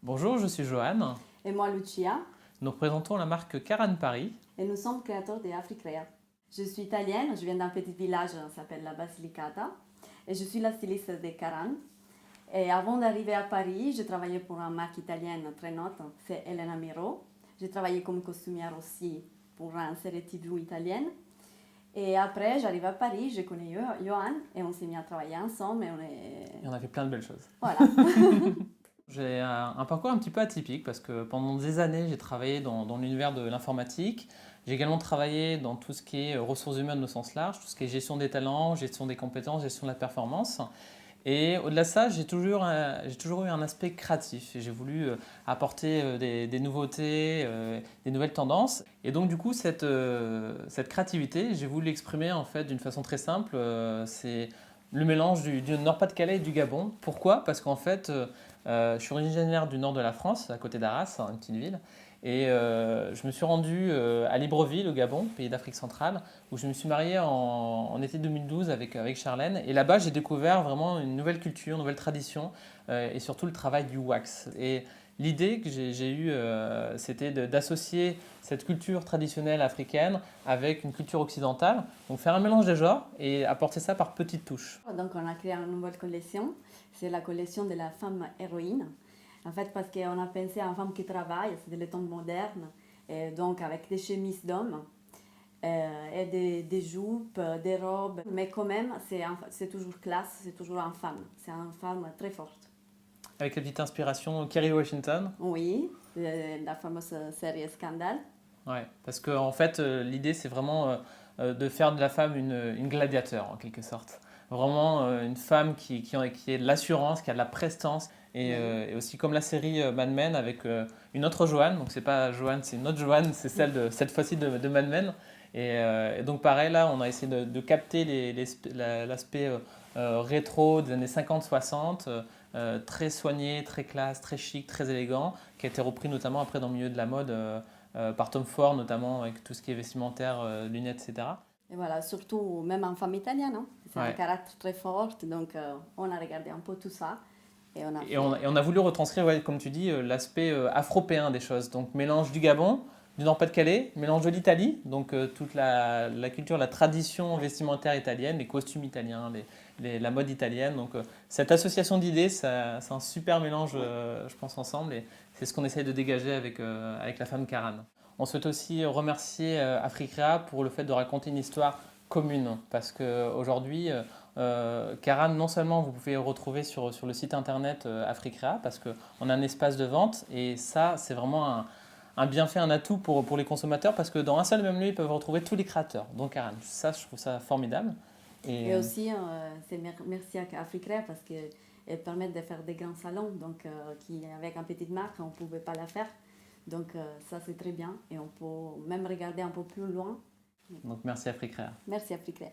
Bonjour, je suis Johan. Et moi, Lucia, Nous représentons la marque Caran Paris. et nous sommes créateurs de Africrea. Je suis italienne, je viens d'un petit village qui s'appelle la Basilicata et je suis la styliste de Caran. Et avant d'arriver à Paris, je travaillais pour une marque italienne très note, c'est Elena Miro. J'ai travaillé comme costumière aussi pour une série TV italienne. Et après, j'arrive à Paris, je connais Johan et on s'est mis à travailler ensemble Et on a fait plein de belles choses. Voilà. J'ai un parcours un petit peu atypique parce que pendant des années, j'ai travaillé dans l'univers de l'informatique. J'ai également travaillé dans tout ce qui est ressources humaines au sens large, tout ce qui est gestion des talents, gestion des compétences, gestion de la performance. Et au-delà de ça, j'ai toujours eu un aspect créatif. J'ai voulu apporter des nouveautés, des nouvelles tendances. Et donc du coup, cette créativité, j'ai voulu l'exprimer en fait d'une façon très simple. C'est le mélange du Nord-Pas-de-Calais et du Gabon. Pourquoi? Parce qu'en fait, je suis originaire du nord de la France, à côté d'Arras, une petite ville. Et je me suis rendu à Libreville, au Gabon, pays d'Afrique centrale, où je me suis marié en été 2012 avec Charlène. Et là-bas, j'ai découvert vraiment une nouvelle culture, une nouvelle tradition et surtout le travail du wax. Et l'idée que j'ai eue, c'était d'associer cette culture traditionnelle africaine avec une culture occidentale. Donc faire un mélange des genres et apporter ça par petites touches. Donc on a créé une nouvelle collection, c'est la collection de la femme héroïne. En fait, parce qu'on a pensé à une femme qui travaille, c'est le temps moderne, et donc avec des chemises d'hommes, et des jupes, des robes. Mais quand même, c'est toujours classe, c'est toujours une femme. C'est une femme très forte. Avec la petite inspiration Kerry Washington. Oui, la fameuse série Scandale. Ouais, parce qu'en fait, l'idée, c'est vraiment de faire de la femme une gladiateur, en quelque sorte. Vraiment une femme qui est de l'assurance, qui a de la prestance. Et aussi comme la série Mad Men avec une autre Joanne. Donc, c'est pas Joanne, c'est une autre Joanne, c'est celle de cette fois-ci de Mad Men. Et donc, pareil, là, on a essayé de capter l'aspect rétro des années 50-60, très soigné, très classe, très chic, très élégant, qui a été repris notamment après dans le milieu de la mode. Par Tom Ford notamment avec tout ce qui est vestimentaire, lunettes, etc. Et voilà, surtout même en femme italienne, hein. C'est un Ouais. caractère très fort, donc on a regardé un peu tout ça. Et on a Et on a voulu retranscrire, ouais, comme tu dis, l'aspect afropéen des choses. Donc mélange du Gabon, du Nord-Pas-de-Calais, mélange de l'Italie, donc toute la culture, la tradition vestimentaire italienne, les costumes italiens, la mode italienne. Donc cette association d'idées, c'est un super mélange, je pense, ensemble. Et c'est ce qu'on essaye de dégager avec la femme Caran. On souhaite aussi remercier Africrea pour le fait de raconter une histoire commune. Parce qu'aujourd'hui, Caran, non seulement vous pouvez retrouver sur le site internet Africrea, parce qu'on a un espace de vente. Et ça, c'est vraiment un bienfait, un atout pour les consommateurs, parce que dans un seul et même lieu, ils peuvent retrouver tous les créateurs. Donc Caran, ça, je trouve ça formidable. Et aussi, merci à Africrea parce qu'elle permet de faire des grands salons, donc avec une petite marque, on ne pouvait pas la faire. Donc ça, c'est très bien et on peut même regarder un peu plus loin. Donc merci Africrea. Merci Africrea.